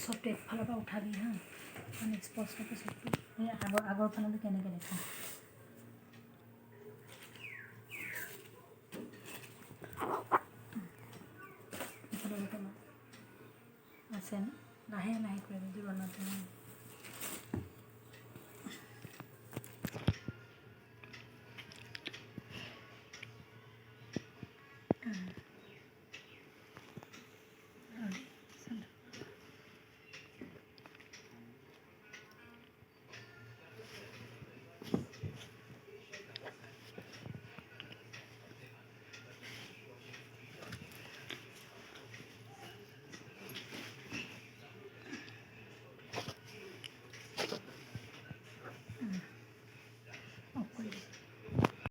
চবটো একফালৰ পৰা উঠাবি হা, মানে স্পষ্টকৈ চবটো সেই আগৰ ফাললৈ কেনেকৈ দেখা আছে ন, লাহে লাহে কৰিবি জীৱনত।